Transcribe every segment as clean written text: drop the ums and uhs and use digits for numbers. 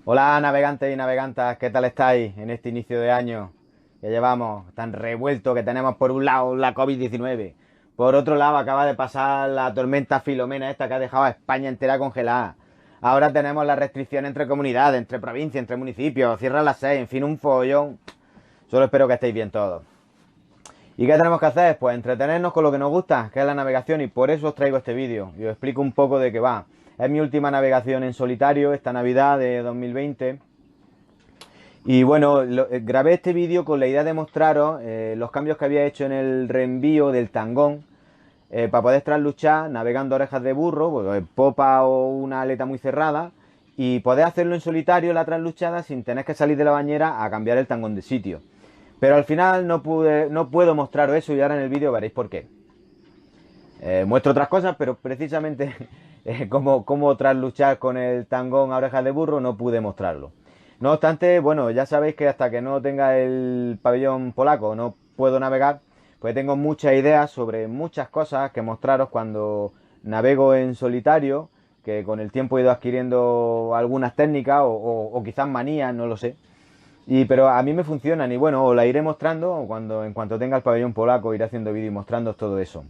Hola navegantes y navegantas, ¿qué tal estáis en este inicio de año que llevamos tan revuelto que tenemos por un lado la COVID-19? Por otro lado acaba de pasar la tormenta Filomena esta que ha dejado a España entera congelada. Ahora tenemos las restricciones entre comunidades, entre provincias, entre municipios, cierran las 6, en fin, un follón. Solo espero que estéis bien todos. ¿Y qué tenemos que hacer? Pues entretenernos con lo que nos gusta, que es la navegación, y por eso os traigo este vídeo y os explico un poco de qué va. Es mi última navegación en solitario esta Navidad de 2020. Y bueno, grabé este vídeo con la idea de mostraros los cambios que había hecho en el reenvío del Tangón para poder trasluchar navegando orejas de burro, pues, popa o una aleta muy cerrada, y poder hacerlo en solitario la trasluchada sin tener que salir de la bañera a cambiar el tangón de sitio. Pero al final no puedo mostraros eso y ahora en el vídeo veréis por qué. Muestro otras cosas, pero precisamente cómo trasluchar con el tangón a orejas de burro no pude mostrarlo. No obstante, bueno, ya sabéis que hasta que no tenga el pabellón polaco no puedo navegar, pues tengo muchas ideas sobre muchas cosas que mostraros cuando navego en solitario, que con el tiempo he ido adquiriendo algunas técnicas o quizás manías, no lo sé. Pero a mí me funcionan y bueno, os la iré mostrando en cuanto tenga el pabellón polaco, iré haciendo vídeo y mostrando todo eso.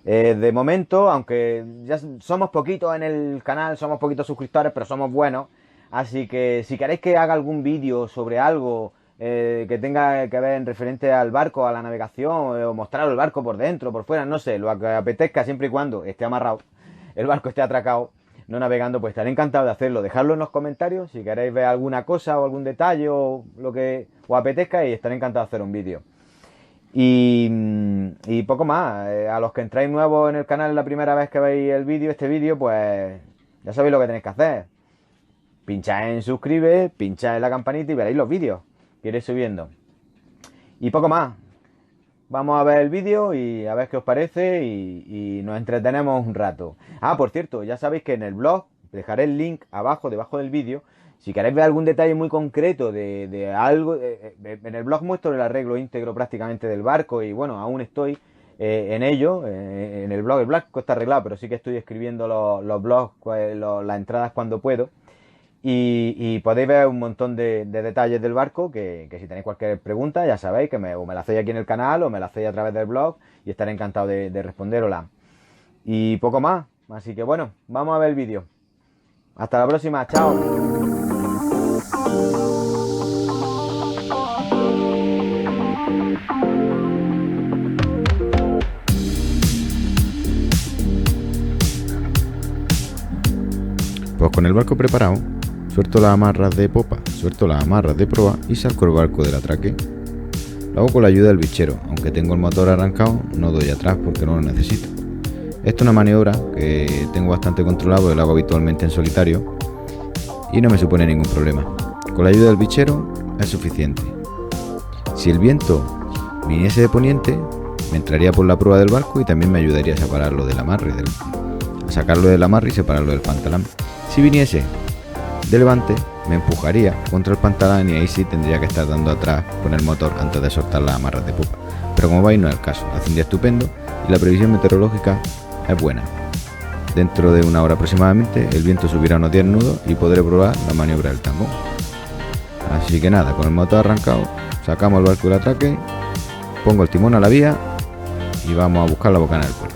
De momento, aunque ya somos poquitos en el canal, somos poquitos suscriptores, pero somos buenos. Así que si queréis que haga algún vídeo sobre algo que tenga que ver en referente al barco, a la navegación, o mostrar el barco por dentro, por fuera, no sé, lo que apetezca siempre y cuando esté amarrado, el barco esté atracado, no navegando, pues estaré encantado de hacerlo. Dejadlo en los comentarios si queréis ver alguna cosa o algún detalle o lo que os apetezca y estaré encantado de hacer un vídeo. Y poco más. A los que entráis nuevos en el canal la primera vez que veis este vídeo, pues ya sabéis lo que tenéis que hacer. Pinchad en suscribir, pinchad en la campanita y veréis los vídeos que iré subiendo. Y poco más. Vamos a ver el vídeo y a ver qué os parece y nos entretenemos un rato. Ah, por cierto, ya sabéis que en el blog dejaré el link abajo, debajo del vídeo. Si queréis ver algún detalle muy concreto de algo, en el blog muestro el arreglo íntegro prácticamente del barco y bueno, aún estoy en ello. En el blog está arreglado, pero sí que estoy escribiendo los blogs, las entradas cuando puedo. Y podéis ver un montón de detalles del barco que si tenéis cualquier pregunta ya sabéis que o me la hacéis aquí en el canal o me la hacéis a través del blog y estaré encantado de responderosla. Y poco más. Así que bueno, vamos a ver el vídeo. Hasta la próxima, chao. Pues con el barco preparado, suelto las amarras de popa, suelto las amarras de proa y saco el barco del atraque. Lo hago con la ayuda del bichero, aunque tengo el motor arrancado, no doy atrás porque no lo necesito. Esto es una maniobra que tengo bastante controlado porque lo hago habitualmente en solitario y no me supone ningún problema. Con la ayuda del bichero es suficiente. Si el viento viniese de poniente, me entraría por la proa del barco y también me ayudaría a separarlo del amarre, a sacarlo del amarre y separarlo del pantalón. Si viniese de levante, me empujaría contra el pantalón y ahí sí tendría que estar dando atrás con el motor antes de soltar las amarras de popa. Pero como veis no es el caso, hace un día estupendo y la previsión meteorológica es buena. Dentro de una hora aproximadamente el viento subirá unos 10 nudos y podré probar la maniobra del tangón. Así que nada, con el motor arrancado, sacamos el barco del atraque, pongo el timón a la vía y vamos a buscar la bocana del puerto.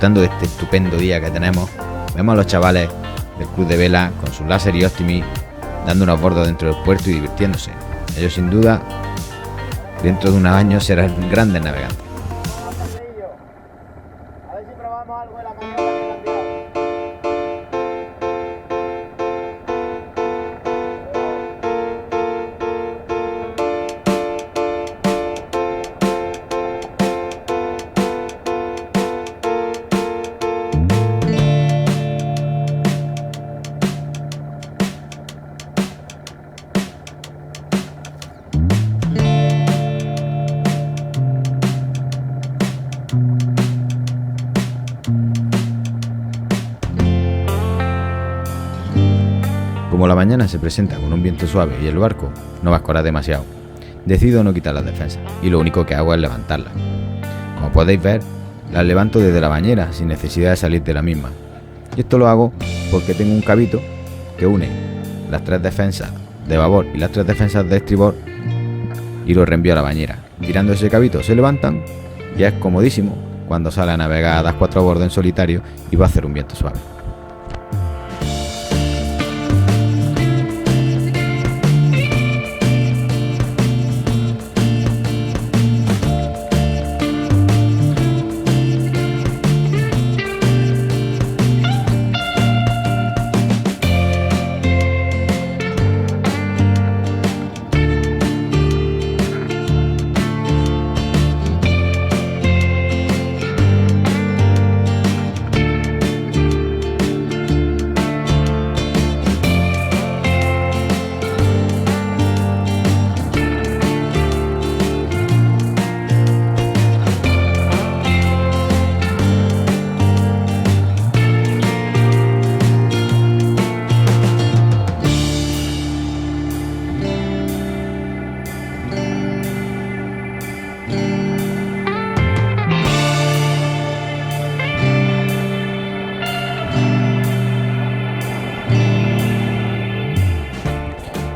disfrutando de este estupendo día que tenemos. Vemos a los chavales del club de vela con sus láser y Optimis dando unos bordos dentro del puerto y divirtiéndose. Ellos sin duda dentro de unos años serán grandes navegantes. A ver si probamos algo de la maniobra que le han tirado. Como la mañana se presenta con un viento suave y el barco no va a escorar demasiado, decido no quitar las defensas y lo único que hago es levantarlas. Como podéis ver, las levanto desde la bañera sin necesidad de salir de la misma. Y esto lo hago porque tengo un cabito que une las 3 defensas de babor y las 3 defensas de estribor y lo reenvío a la bañera. Tirando ese cabito se levantan y es comodísimo cuando sale a navegar a das 4 a bordo en solitario y va a hacer un viento suave.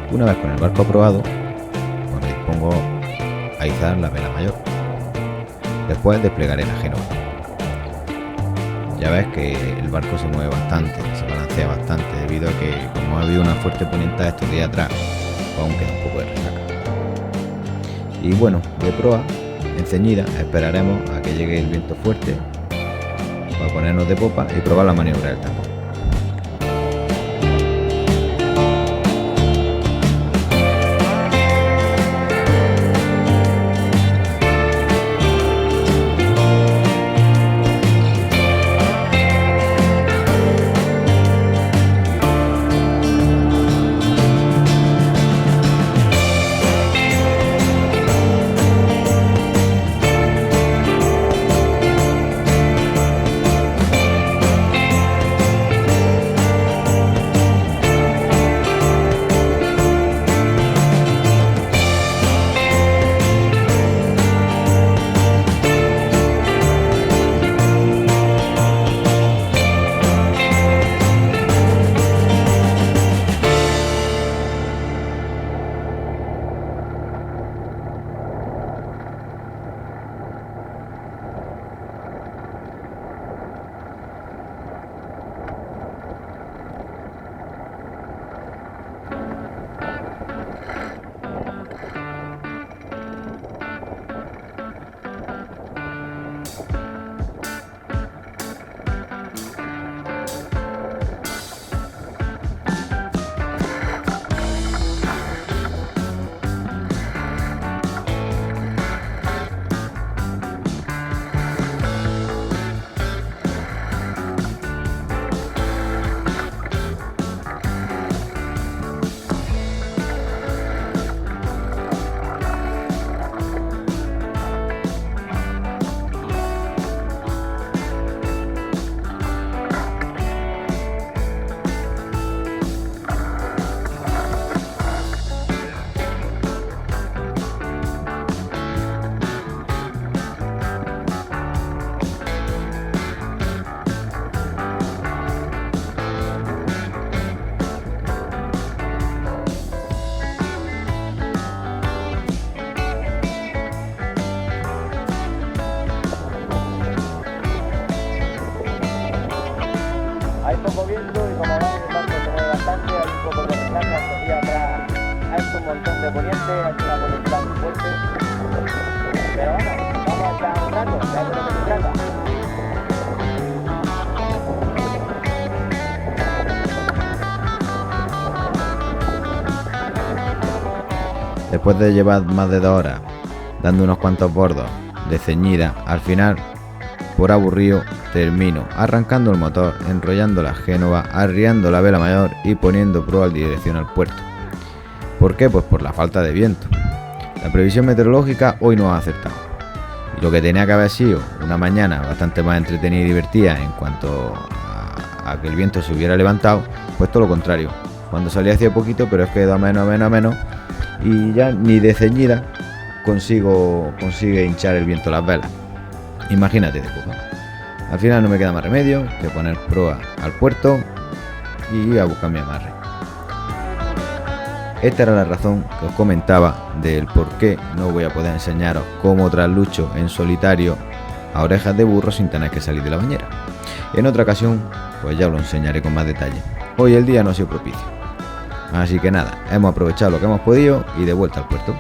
Una vez con el barco aprobado, me dispongo a izar la vela mayor. Después desplegaré la génova. Ya ves que el barco se mueve bastante, se balancea bastante, debido a que como ha habido una fuerte ponienta estos días atrás, pues aún queda un poco de resaca. Y bueno, de proa, en ceñida, esperaremos a que llegue el viento fuerte para ponernos de popa y probar la maniobra del tapón. hay poco viento y como va el barco se mueve bastante, hay un poco de retraso, y atrás hay un montón de poniente, hay una voluntad muy fuerte. Pero bueno, vamos a echar un rato, ya de lo que se trata. Después de llevar más de 2 horas dando unos cuantos bordos de ceñida, al final, por aburrido, termino arrancando el motor, enrollando la génova, arriando la vela mayor y poniendo proa en dirección al puerto. ¿Por qué? Pues por la falta de viento. La previsión meteorológica hoy no ha acertado. Y lo que tenía que haber sido una mañana bastante más entretenida y divertida en cuanto a que el viento se hubiera levantado, pues todo lo contrario. Cuando salía hacía poquito, pero es que da menos y ya ni de ceñida consigue hinchar el viento las velas. Imagínate de poco. Al final no me queda más remedio que poner proa al puerto y a buscar mi amarre. Esta era la razón que os comentaba del por qué no voy a poder enseñaros cómo traslucho en solitario a orejas de burro sin tener que salir de la bañera. En otra ocasión, pues ya os lo enseñaré con más detalle. Hoy el día no ha sido propicio. Así que nada, hemos aprovechado lo que hemos podido y de vuelta al puerto.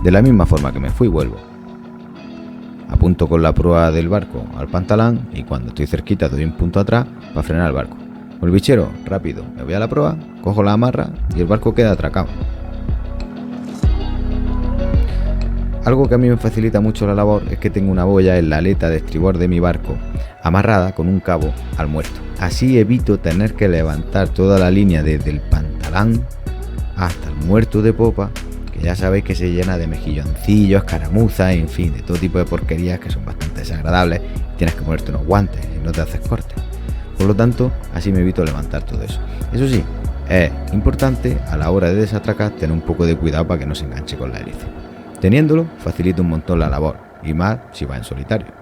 De la misma forma que me fui, vuelvo. Apunto con la proa del barco al pantalán y cuando estoy cerquita doy un punto atrás para frenar el barco. Con el bichero, rápido, me voy a la proa, cojo la amarra y el barco queda atracado. Algo que a mí me facilita mucho la labor es que tengo una boya en la aleta de estribor de mi barco, amarrada con un cabo al muerto. Así evito tener que levantar toda la línea desde el pantalán hasta el muerto de popa, que ya sabéis que se llena de mejilloncillos, escaramuzas, en fin, de todo tipo de porquerías que son bastante desagradables. Tienes que ponerte unos guantes y no te haces cortes. Por lo tanto, así me evito levantar todo eso. Eso sí, es importante a la hora de desatracar tener un poco de cuidado para que no se enganche con la hélice. Teniéndolo, facilita un montón la labor, y más si va en solitario.